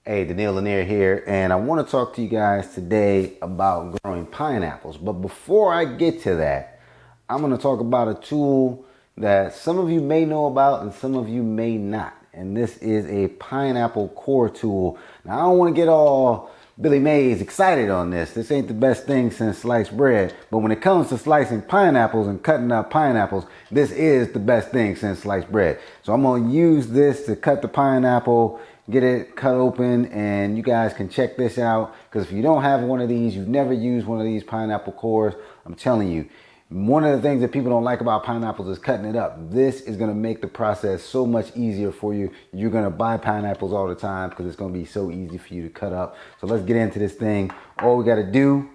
Hey, Daniil Lanier here, and I want to talk to you guys today about growing pineapples. But before I get to that, I'm going to talk about a tool that some of you may know about and some of you may not. And this is a pineapple core tool. Now, I don't want to get all Billy Mays excited on this. This ain't the best thing since sliced bread. But when it comes to slicing pineapples and cutting up pineapples, this is the best thing since sliced bread. So I'm going to use this to cut the pineapple, get it cut open, and you guys can check this out, because if you don't have one of these, you've never used one of these pineapple cores, I'm telling you, one of the things that people don't like about pineapples is cutting it up. This is going to make the process so much easier for you. You're going to buy pineapples all the time because it's going to be so easy for you to cut up. So let's get into this thing. All we got to do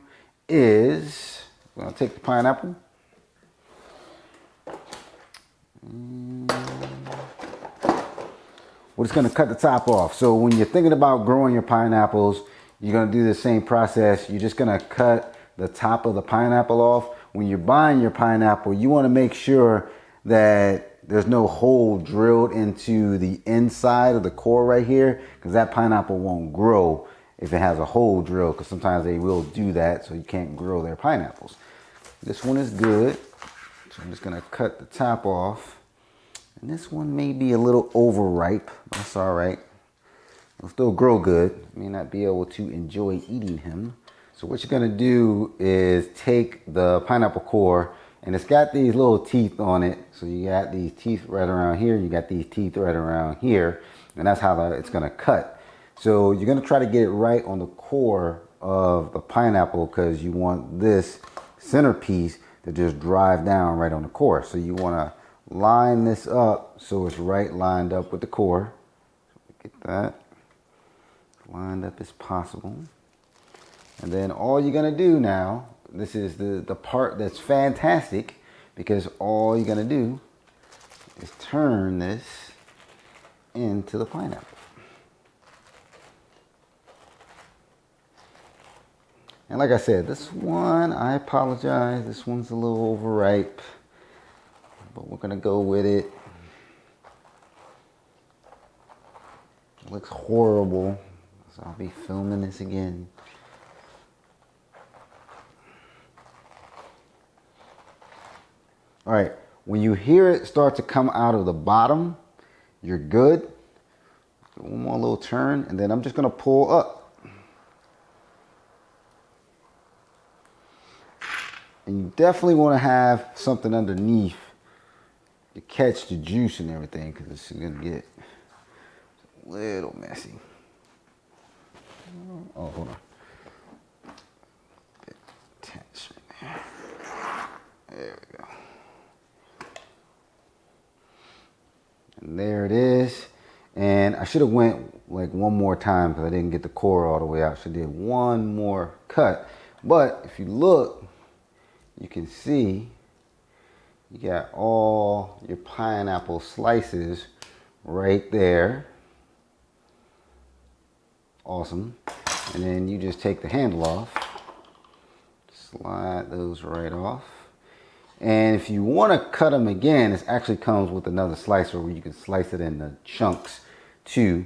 is we're going to take the pineapple. We're just going to cut the top off. So when you're thinking about growing your pineapples, you're going to do the same process. You're just going to cut the top of the pineapple off. When you're buying your pineapple, you want to make sure that there's no hole drilled into the inside of the core right here, because that pineapple won't grow if it has a hole drilled, because sometimes they will do that, so you can't grow their pineapples. This one is good, so I'm just going to cut the top off. And this one may be a little overripe. That's all right. It'll still grow good. May not be able to enjoy eating him. So what you're gonna do is take the pineapple core, and it's got these little teeth on it. So you got these teeth right around here, you got these teeth right around here, and that's how it's gonna cut. So you're gonna try to get it right on the core of the pineapple, because you want this centerpiece to just drive down right on the core. So you wanna line this up so it's right lined up with the core. So get that lined up as possible. And then all you're gonna do now, this is the part that's fantastic, because all you're gonna do is turn this into the pineapple. And like I said, this one, I apologize, this one's a little overripe, but we're gonna go with it. It looks horrible, so I'll be filming this again. All right, when you hear it start to come out of the bottom, you're good. One more little turn, and then I'm just gonna pull up. And you definitely wanna have something underneath to catch the juice and everything, because it's gonna get a little messy. Oh, hold on. Attachment there. There we go. And there it is. And I should have went like one more time, because I didn't get the core all the way out. Should have did one more cut. But if you look, you can see you got all your pineapple slices right there. Awesome. And then you just take the handle off, slide those right off. And if you want to cut them again, it actually comes with another slicer where you can slice it into chunks too.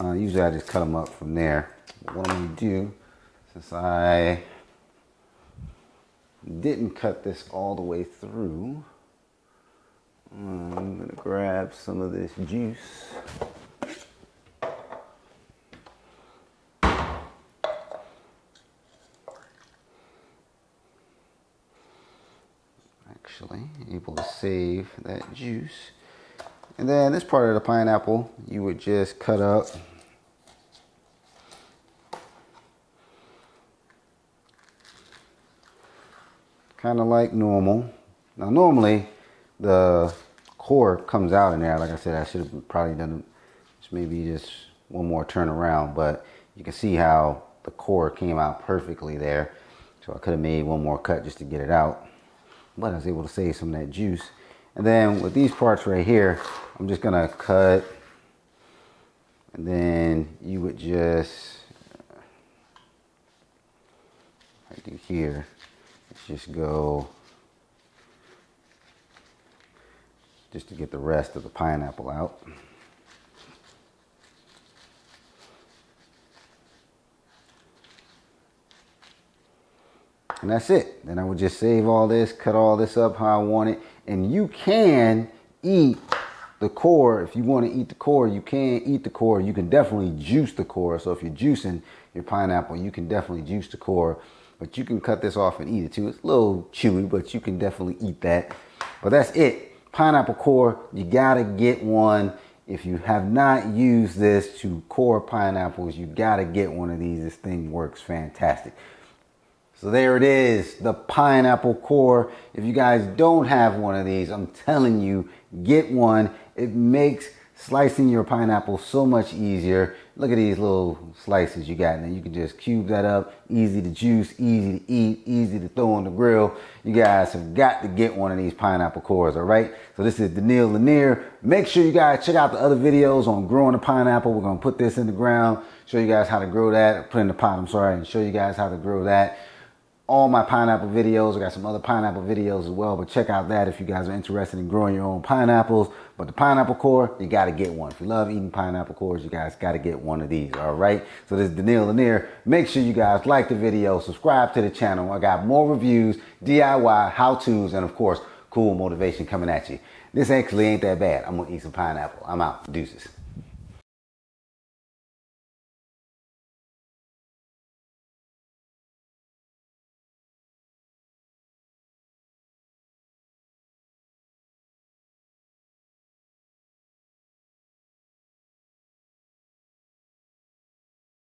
Usually I just cut them up from there. But what I'm going to do, since I didn't cut this all the way through, I'm going to grab some of this juice. Actually able to save that juice. And then this part of the pineapple you would just cut up. Kind of like normal. Now normally the core comes out in there. Like I said, I should have probably done maybe just one more turn around, but you can see how the core came out perfectly there. So I could have made one more cut just to get it out, but I was able to save some of that juice. And then with these parts right here, I'm just gonna cut, and then you would just, right through here, let's just go, just to get the rest of the pineapple out. And that's it. Then I would just save all this, cut all this up how I want it. And you can eat the core. If you want to eat the core, you can eat the core. You can definitely juice the core. So if you're juicing your pineapple, you can definitely juice the core. But you can cut this off and eat it too. It's a little chewy, but you can definitely eat that. But that's it. Pineapple core, you gotta get one. If you have not used this to core pineapples, you gotta get one of these. This thing works fantastic. So there it is, the pineapple core. If you guys don't have one of these, I'm telling you, get one. It makes slicing your pineapple so much easier. Look at these little slices you got, and you can just cube that up. Easy to juice, easy to eat, easy to throw on the grill. You guys have got to get one of these pineapple cores, all right? So this is Daniil Lanier. Make sure you guys check out the other videos on growing a pineapple. We're gonna put this in the ground, show you guys how to grow that, put in the pot, I'm sorry, and show you guys how to grow that. All my pineapple videos. I got some other pineapple videos as well, but check out that if you guys are interested in growing your own pineapples. But the pineapple core, you got to get one. If you love eating pineapple cores, you guys got to get one of these, all right? So this is Daniil Lanier. Make sure you guys like the video, subscribe to the channel. I got more reviews, DIY, how-tos, and of course, cool motivation coming at you. This actually ain't that bad. I'm going to eat some pineapple. I'm out. Deuces.